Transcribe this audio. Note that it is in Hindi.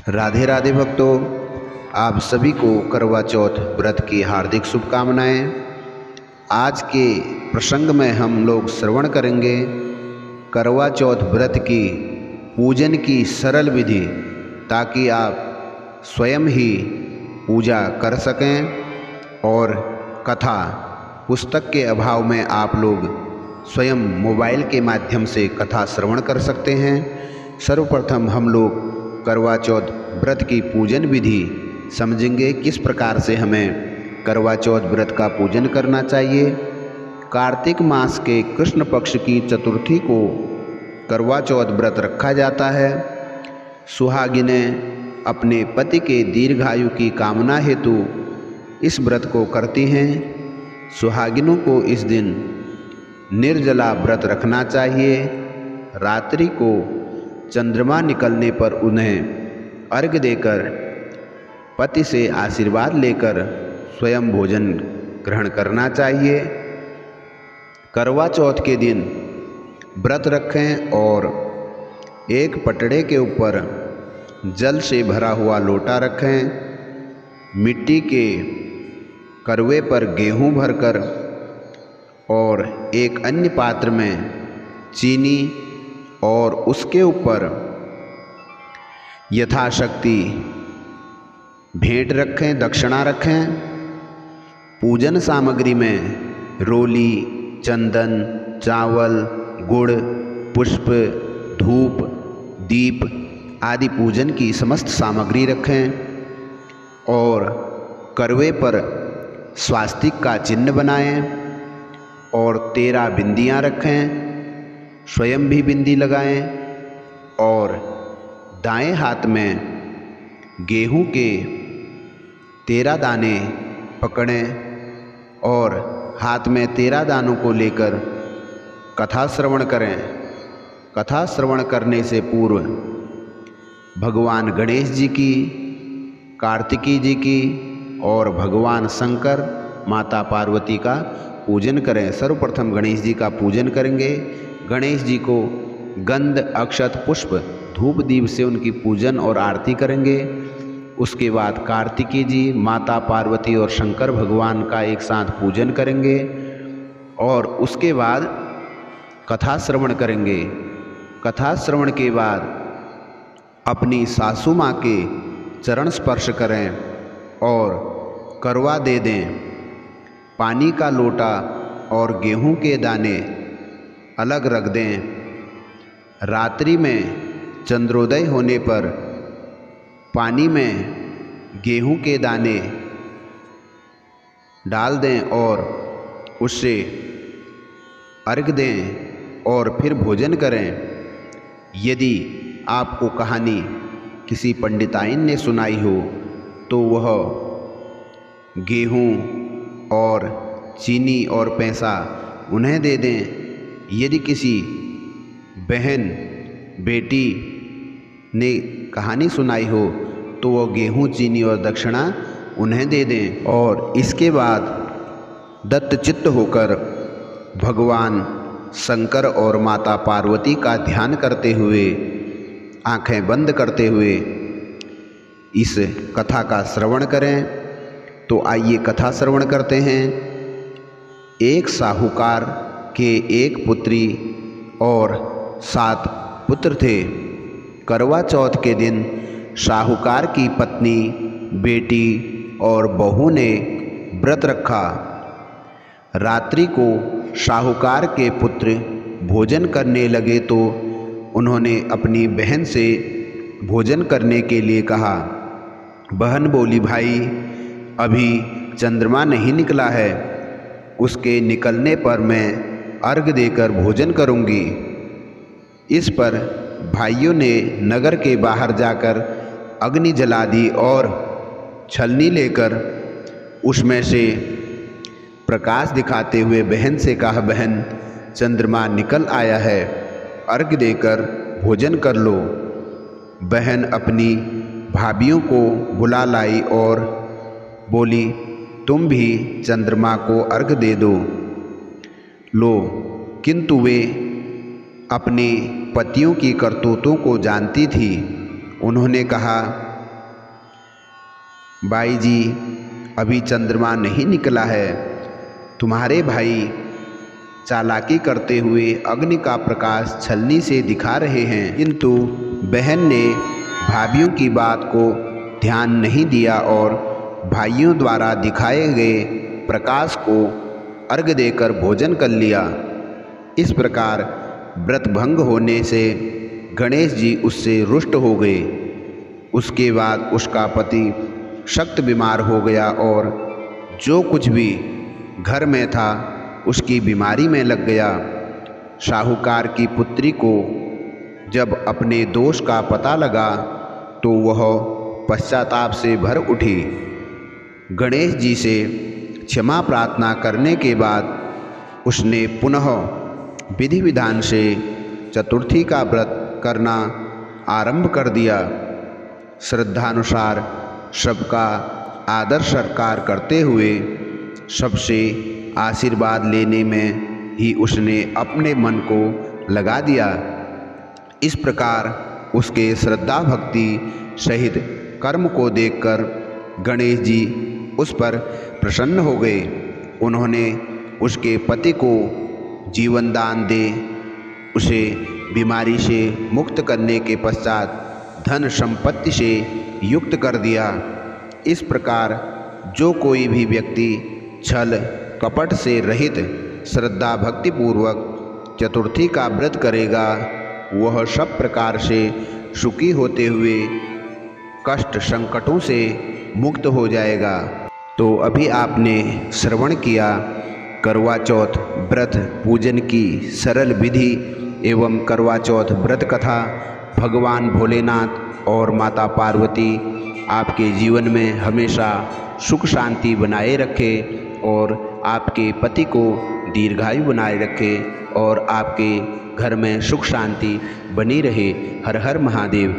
राधे राधे भक्तों, आप सभी को करवा चौथ व्रत की हार्दिक शुभकामनाएं। आज के प्रसंग में हम लोग श्रवण करेंगे करवा चौथ व्रत की पूजन की सरल विधि, ताकि आप स्वयं ही पूजा कर सकें और कथा पुस्तक के अभाव में आप लोग स्वयं मोबाइल के माध्यम से कथा श्रवण कर सकते हैं। सर्वप्रथम हम लोग करवा चौथ व्रत की पूजन विधि समझेंगे, किस प्रकार से हमें करवा चौथ व्रत का पूजन करना चाहिए। कार्तिक मास के कृष्ण पक्ष की चतुर्थी को करवा चौथ व्रत रखा जाता है। सुहागिनें अपने पति के दीर्घायु की कामना हेतु इस व्रत को करती हैं। सुहागिनों को इस दिन निर्जला व्रत रखना चाहिए। रात्रि को चंद्रमा निकलने पर उन्हें अर्घ्य देकर पति से आशीर्वाद लेकर स्वयं भोजन ग्रहण करना चाहिए। करवा चौथ के दिन व्रत रखें और एक पटड़े के ऊपर जल से भरा हुआ लोटा रखें। मिट्टी के करवे पर गेहूं भरकर और एक अन्य पात्र में चीनी और उसके ऊपर यथाशक्ति भेंट रखें, दक्षिणा रखें। पूजन सामग्री में रोली, चंदन, चावल, गुड़, पुष्प, धूप, दीप आदि पूजन की समस्त सामग्री रखें और करवे पर स्वास्तिक का चिन्ह बनाएं और 13 बिंदियाँ रखें। स्वयं भी बिंदी लगाएं और दाएं हाथ में गेहूं के 13 दाने पकड़ें और हाथ में 13 दानों को लेकर कथा श्रवण करें। कथा श्रवण करने से पूर्व भगवान गणेश जी की, कार्तिकी जी की और भगवान शंकर, माता पार्वती का पूजन करें। सर्वप्रथम गणेश जी का पूजन करेंगे। गणेश जी को गंध, अक्षत, पुष्प, धूप, दीप से उनकी पूजन और आरती करेंगे। उसके बाद कार्तिकी जी, माता पार्वती और शंकर भगवान का एक साथ पूजन करेंगे और उसके बाद कथा श्रवण करेंगे। कथा श्रवण के बाद अपनी सासू माँ के चरण स्पर्श करें और करवा दे दें। पानी का लोटा और गेहूं के दाने अलग रख दें। रात्रि में चंद्रोदय होने पर पानी में गेहूं के दाने डाल दें और उससे अर्घ दें और फिर भोजन करें। यदि आपको कहानी किसी पंडिताइन ने सुनाई हो तो वह गेहूं और चीनी और पैसा उन्हें दे दें। यदि किसी बहन, बेटी ने कहानी सुनाई हो तो वो गेहूं, चीनी और दक्षिणा उन्हें दे दें और इसके बाद दत्तचित्त होकर भगवान शंकर और माता पार्वती का ध्यान करते हुए, आंखें बंद करते हुए इस कथा का श्रवण करें। तो आइए कथा श्रवण करते हैं। एक साहूकार के एक पुत्री और 7 पुत्र थे। करवा चौथ के दिन साहूकार की पत्नी, बेटी और बहू ने व्रत रखा। रात्रि को साहूकार के पुत्र भोजन करने लगे तो उन्होंने अपनी बहन से भोजन करने के लिए कहा। बहन बोली, भाई अभी चंद्रमा नहीं निकला है, उसके निकलने पर मैं अर्घ देकर भोजन करूंगी। इस पर भाइयों ने नगर के बाहर जाकर अग्नि जला दी और छलनी लेकर उसमें से प्रकाश दिखाते हुए बहन से कहा, बहन चंद्रमा निकल आया है, अर्घ देकर भोजन कर लो। बहन अपनी भाभियों को बुला लाई और बोली, तुम भी चंद्रमा को अर्घ दे दो। लो, किंतु वे अपने पतियों की करतूतों को जानती थी। उन्होंने कहा, बाई जी, अभी चंद्रमा नहीं निकला है। तुम्हारे भाई चालाकी करते हुए अग्नि का प्रकाश छलनी से दिखा रहे हैं। किंतु बहन ने भाभीयों की बात को ध्यान नहीं दिया और भाइयों द्वारा दिखाए गए प्रकाश को अर्घ देकर भोजन कर लिया। इस प्रकार व्रत भंग होने से गणेश जी उससे रुष्ट हो गए। उसके बाद उसका पति सख्त बीमार हो गया और जो कुछ भी घर में था उसकी बीमारी में लग गया। साहूकार की पुत्री को जब अपने दोष का पता लगा तो वह पश्चाताप से भर उठी। गणेश जी से क्षमा प्रार्थना करने के बाद उसने पुनः विधि विधान से चतुर्थी का व्रत करना आरंभ कर दिया। श्रद्धानुसार सबका आदर सत्कार करते हुए सबसे आशीर्वाद लेने में ही उसने अपने मन को लगा दिया। इस प्रकार उसके श्रद्धा भक्ति सहित कर्म को देखकर गणेश जी उस पर प्रसन्न हो गए। उन्होंने उसके पति को जीवन दान दे उसे बीमारी से मुक्त करने के पश्चात धन संपत्ति से युक्त कर दिया। इस प्रकार जो कोई भी व्यक्ति छल कपट से रहित श्रद्धा भक्ति पूर्वक चतुर्थी का व्रत करेगा वह सब प्रकार से सुखी होते हुए कष्ट संकटों से मुक्त हो जाएगा। तो अभी आपने श्रवण किया करवा चौथ व्रत पूजन की सरल विधि एवं करवा चौथ व्रत कथा। भगवान भोलेनाथ और माता पार्वती आपके जीवन में हमेशा सुख शांति बनाए रखे और आपके पति को दीर्घायु बनाए रखे और आपके घर में सुख शांति बनी रहे। हर हर महादेव।